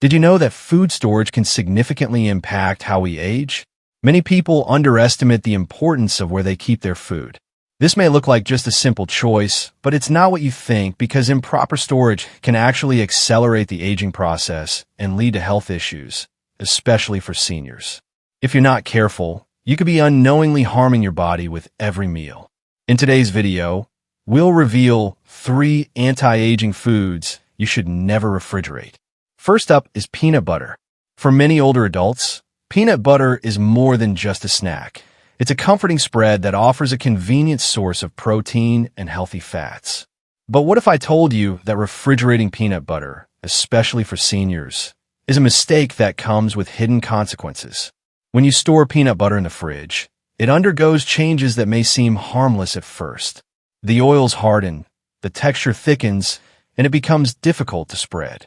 Did you know that food storage can significantly impact how we age? Many people underestimate the importance of where they keep their food. This may look like just a simple choice, but it's not what you think because improper storage can actually accelerate the aging process and lead to health issues, especially for seniors. If you're not careful, you could be unknowingly harming your body with every meal. In today's video, we'll reveal 3 anti-aging foods you should never refrigerate. First up is peanut butter. For many older adults, peanut butter is more than just a snack. It's a comforting spread that offers a convenient source of protein and healthy fats. But what if I told you that refrigerating peanut butter, especially for seniors, is a mistake that comes with hidden consequences? When you store peanut butter in the fridge, it undergoes changes that may seem harmless at first. The oils harden, the texture thickens, and it becomes difficult to spread.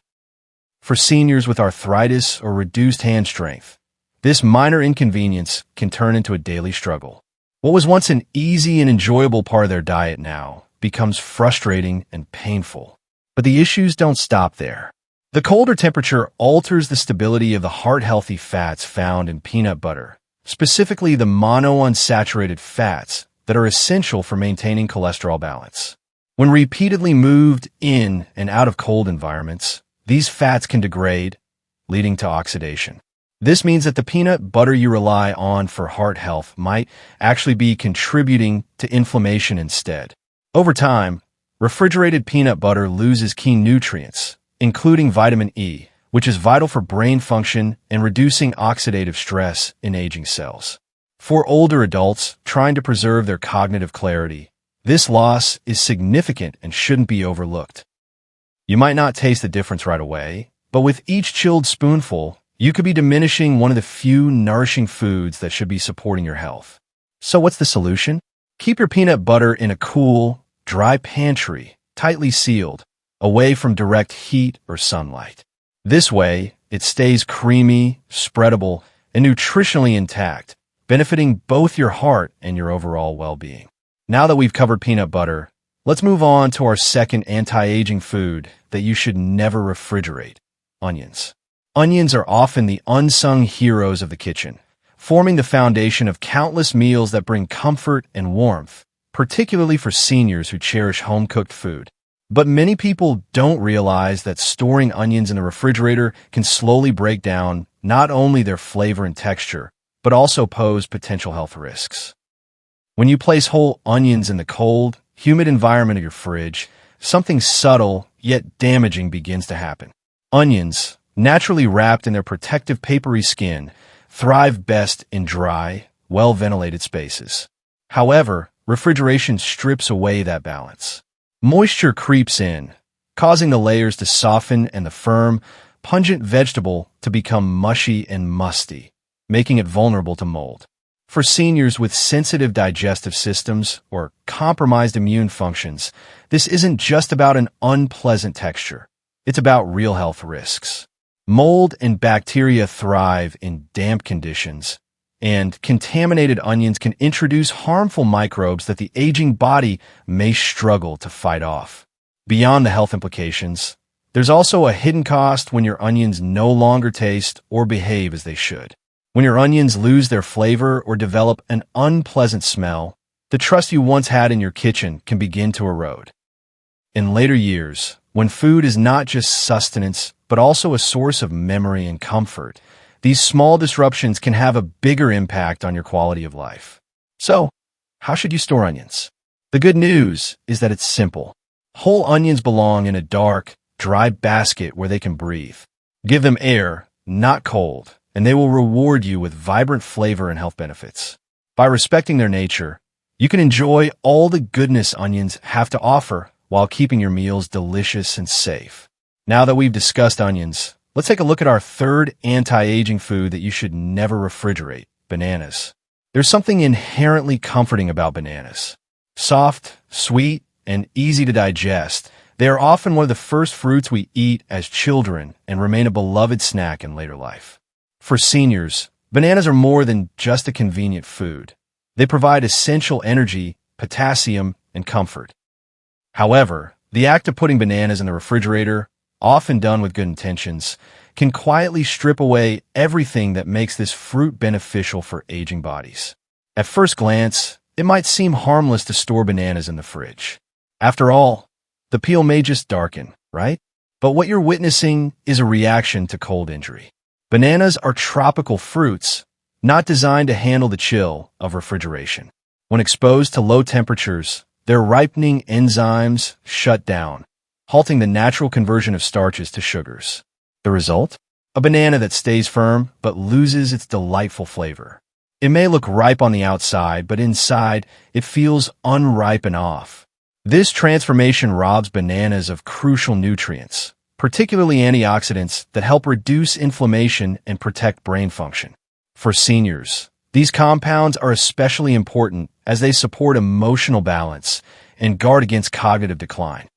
For seniors with arthritis or reduced hand strength, this minor inconvenience can turn into a daily struggle. What was once an easy and enjoyable part of their diet now becomes frustrating and painful. But the issues don't stop there. The colder temperature alters the stability of the heart-healthy fats found in peanut butter, specifically the monounsaturated fats that are essential for maintaining cholesterol balance. When repeatedly moved in and out of cold environments, these fats can degrade, leading to oxidation. This means that the peanut butter you rely on for heart health might actually be contributing to inflammation instead. Over time, refrigerated peanut butter loses key nutrients, including vitamin E, which is vital for brain function and reducing oxidative stress in aging cells. For older adults trying to preserve their cognitive clarity, this loss is significant and shouldn't be overlooked. You might not taste the difference right away, but with each chilled spoonful, you could be diminishing one of the few nourishing foods that should be supporting your health. So what's the solution? Keep your peanut butter in a cool, dry pantry, tightly sealed, away from direct heat or sunlight. This way, it stays creamy, spreadable, and nutritionally intact, benefiting both your heart and your overall well-being. Now that we've covered peanut butter, let's move on to our second anti-aging food that you should never refrigerate: onions. Onions are often the unsung heroes of the kitchen, forming the foundation of countless meals that bring comfort and warmth, particularly for seniors who cherish home-cooked food. But many people don't realize that storing onions in the refrigerator can slowly break down not only their flavor and texture, but also pose potential health risks. When you place whole onions in the cold, humid environment of your fridge, something subtle yet damaging begins to happen. Onions, naturally wrapped in their protective papery skin, thrive best in dry, well-ventilated spaces. However, refrigeration strips away that balance. Moisture creeps in, causing the layers to soften and the firm, pungent vegetable to become mushy and musty, making it vulnerable to mold. For seniors with sensitive digestive systems or compromised immune functions, this isn't just about an unpleasant texture. It's about real health risks. Mold and bacteria thrive in damp conditions, and contaminated onions can introduce harmful microbes that the aging body may struggle to fight off. Beyond the health implications, there's also a hidden cost when your onions no longer taste or behave as they should. When your onions lose their flavor or develop an unpleasant smell, the trust you once had in your kitchen can begin to erode. In later years, when food is not just sustenance, but also a source of memory and comfort, these small disruptions can have a bigger impact on your quality of life. So, how should you store onions? The good news is that it's simple. Whole onions belong in a dark, dry basket where they can breathe. Give them air, not cold, and they will reward you with vibrant flavor and health benefits. By respecting their nature, you can enjoy all the goodness onions have to offer while keeping your meals delicious and safe. Now that we've discussed onions, let's take a look at our third anti-aging food that you should never refrigerate: bananas. There's something inherently comforting about bananas. Soft, sweet, and easy to digest, they are often one of the first fruits we eat as children and remain a beloved snack in later life. For seniors, bananas are more than just a convenient food. They provide essential energy, potassium, and comfort. However, the act of putting bananas in the refrigerator, often done with good intentions, can quietly strip away everything that makes this fruit beneficial for aging bodies. At first glance, it might seem harmless to store bananas in the fridge. After all, the peel may just darken, right? But what you're witnessing is a reaction to cold injury. Bananas are tropical fruits, not designed to handle the chill of refrigeration. When exposed to low temperatures, their ripening enzymes shut down, halting the natural conversion of starches to sugars. The result? A banana that stays firm but loses its delightful flavor. It may look ripe on the outside, but inside, it feels unripe and off. This transformation robs bananas of crucial nutrients, particularly antioxidants that help reduce inflammation and protect brain function. For seniors, these compounds are especially important as they support emotional balance and guard against cognitive decline.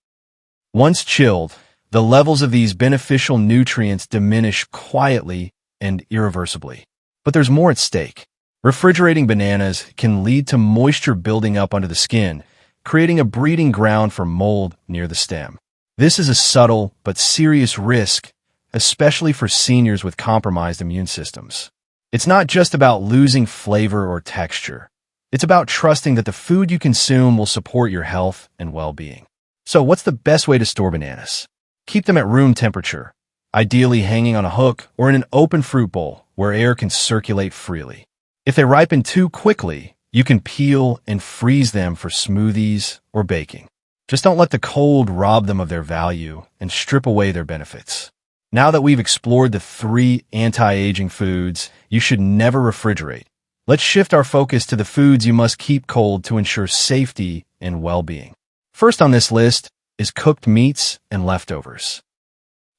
Once chilled, the levels of these beneficial nutrients diminish quietly and irreversibly. But there's more at stake. Refrigerating bananas can lead to moisture building up under the skin, creating a breeding ground for mold near the stem. This is a subtle but serious risk, especially for seniors with compromised immune systems. It's not just about losing flavor or texture. It's about trusting that the food you consume will support your health and well-being. So what's the best way to store bananas? Keep them at room temperature, ideally hanging on a hook or in an open fruit bowl where air can circulate freely. If they ripen too quickly, you can peel and freeze them for smoothies or baking. Just don't let the cold rob them of their value and strip away their benefits. Now that we've explored the 3 anti-aging foods you should never refrigerate, let's shift our focus to the foods you must keep cold to ensure safety and well-being. First on this list is cooked meats and leftovers.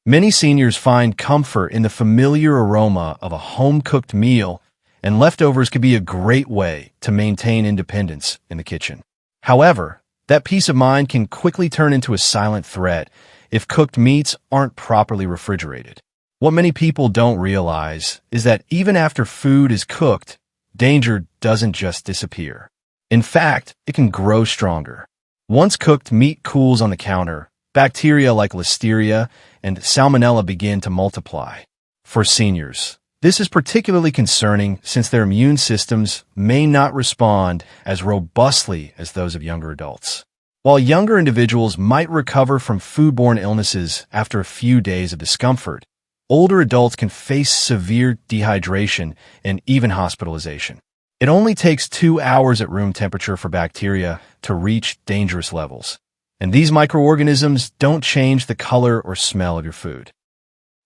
Many seniors find comfort in the familiar aroma of a home-cooked meal, and leftovers can be a great way to maintain independence in the kitchen. However, that peace of mind can quickly turn into a silent threat if cooked meats aren't properly refrigerated. What many people don't realize is that even after food is cooked, danger doesn't just disappear. In fact, it can grow stronger. Once cooked meat cools on the counter, bacteria like Listeria and Salmonella begin to multiply. For seniors, this is particularly concerning since their immune systems may not respond as robustly as those of younger adults. While younger individuals might recover from foodborne illnesses after a few days of discomfort, older adults can face severe dehydration and even hospitalization. It only takes 2 hours at room temperature for bacteria to reach dangerous levels, and these microorganisms don't change the color or smell of your food.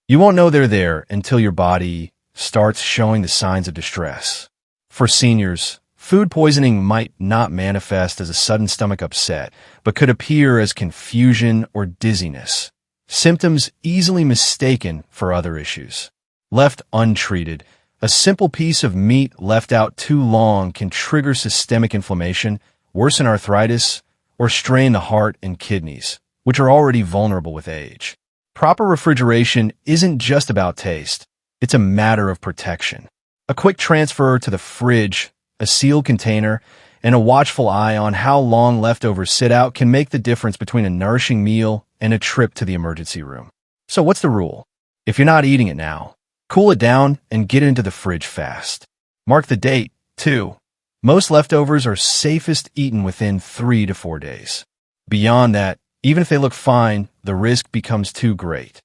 You won't know they're there until your body starts showing the signs of distress. For seniors, food poisoning might not manifest as a sudden stomach upset, but could appear as confusion or dizziness, symptoms easily mistaken for other issues. Left untreated, a simple piece of meat left out too long can trigger systemic inflammation, worsen arthritis, or strain the heart and kidneys, which are already vulnerable with age. Proper refrigeration isn't just about taste. It's a matter of protection. A quick transfer to the fridge, a sealed container, and a watchful eye on how long leftovers sit out can make the difference between a nourishing meal and a trip to the emergency room. So what's the rule? If you're not eating it now, cool it down and get it into the fridge fast. Mark the date, too. Most leftovers are safest eaten within 3 to 4 days. Beyond that, even if they look fine, the risk becomes too great.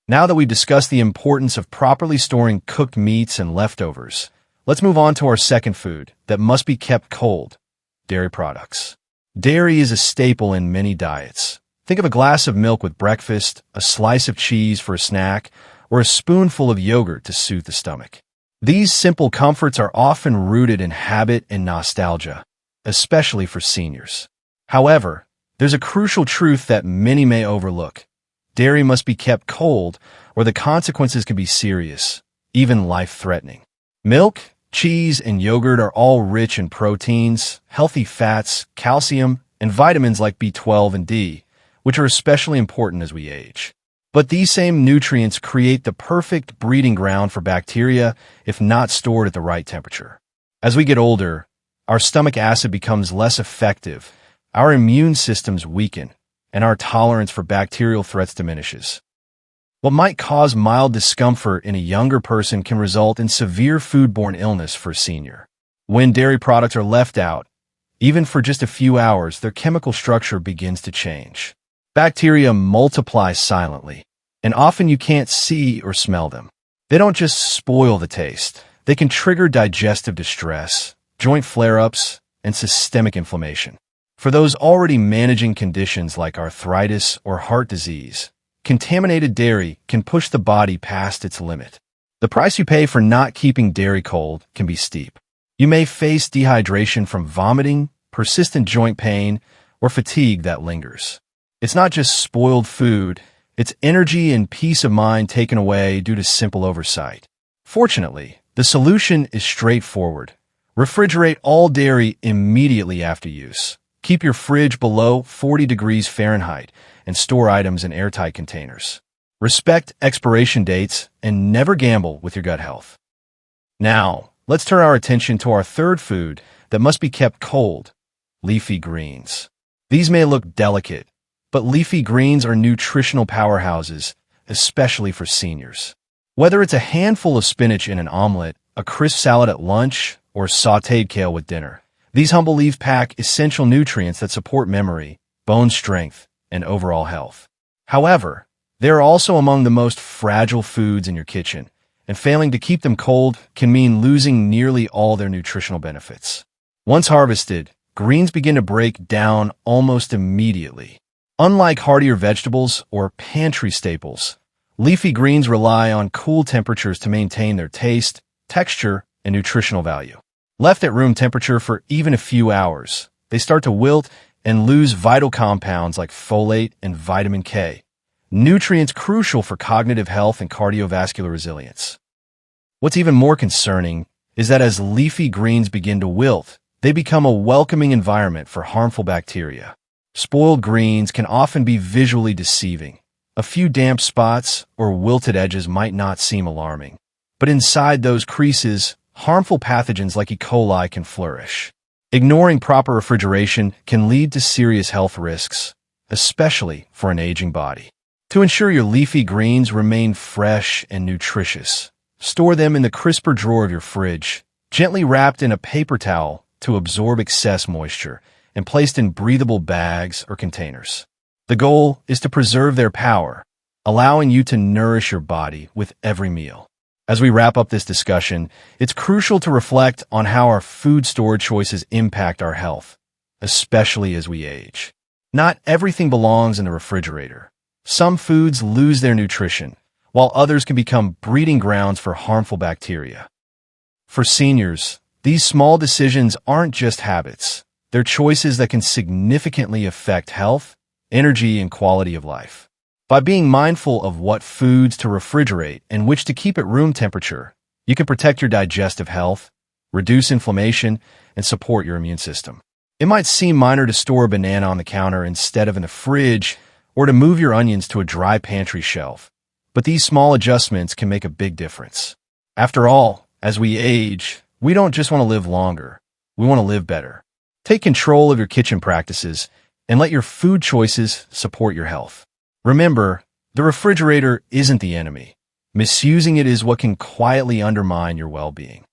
Now that we've discussed the importance of properly storing cooked meats and leftovers, let's move on to our second food that must be kept cold: dairy products. Dairy is a staple in many diets. Think of a glass of milk with breakfast, a slice of cheese for a snack, or a spoonful of yogurt to soothe the stomach. These simple comforts are often rooted in habit and nostalgia, especially for seniors. However, there's a crucial truth that many may overlook. Dairy must be kept cold, or the consequences can be serious, even life-threatening. Milk, cheese, and yogurt are all rich in proteins, healthy fats, calcium, and vitamins like B12 and D, which are especially important as we age. But these same nutrients create the perfect breeding ground for bacteria if not stored at the right temperature. As we get older, our stomach acid becomes less effective, our immune systems weaken, and our tolerance for bacterial threats diminishes. What might cause mild discomfort in a younger person can result in severe foodborne illness for a senior. When dairy products are left out, even for just a few hours, their chemical structure begins to change. Bacteria multiply silently, and often you can't see or smell them. They don't just spoil the taste. They can trigger digestive distress, joint flare-ups, and systemic inflammation. For those already managing conditions like arthritis or heart disease, contaminated dairy can push the body past its limit. The price you pay for not keeping dairy cold can be steep. You may face dehydration from vomiting, persistent joint pain, or fatigue that lingers. It's not just spoiled food, it's energy and peace of mind taken away due to simple oversight. Fortunately, the solution is straightforward. Refrigerate all dairy immediately after use. Keep your fridge below 40 degrees Fahrenheit and store items in airtight containers. Respect expiration dates and never gamble with your gut health. Now, let's turn our attention to our third food that must be kept cold: leafy greens. These may look delicate, but leafy greens are nutritional powerhouses, especially for seniors. Whether it's a handful of spinach in an omelet, a crisp salad at lunch, or sautéed kale with dinner, these humble leaves pack essential nutrients that support memory, bone strength, and overall health. However, they are also among the most fragile foods in your kitchen, and failing to keep them cold can mean losing nearly all their nutritional benefits. Once harvested, greens begin to break down almost immediately. Unlike heartier vegetables or pantry staples, leafy greens rely on cool temperatures to maintain their taste, texture, and nutritional value. Left at room temperature for even a few hours, they start to wilt and lose vital compounds like folate and vitamin K, nutrients crucial for cognitive health and cardiovascular resilience. What's even more concerning is that as leafy greens begin to wilt, they become a welcoming environment for harmful bacteria. Spoiled greens can often be visually deceiving. A few damp spots or wilted edges might not seem alarming, but inside those creases, harmful pathogens like E. coli can flourish. Ignoring proper refrigeration can lead to serious health risks, especially for an aging body. To ensure your leafy greens remain fresh and nutritious, store them in the crisper drawer of your fridge, gently wrapped in a paper towel to absorb excess moisture, and placed in breathable bags or containers. The goal is to preserve their power, allowing you to nourish your body with every meal. As we wrap up this discussion, it's crucial to reflect on how our food storage choices impact our health, especially as we age. Not everything belongs in the refrigerator. Some foods lose their nutrition, while others can become breeding grounds for harmful bacteria. For seniors, these small decisions aren't just habits. They're choices that can significantly affect health, energy, and quality of life. By being mindful of what foods to refrigerate and which to keep at room temperature, you can protect your digestive health, reduce inflammation, and support your immune system. It might seem minor to store a banana on the counter instead of in the fridge, or to move your onions to a dry pantry shelf, but these small adjustments can make a big difference. After all, as we age, we don't just want to live longer, we want to live better. Take control of your kitchen practices and let your food choices support your health. Remember, the refrigerator isn't the enemy. Misusing it is what can quietly undermine your well-being.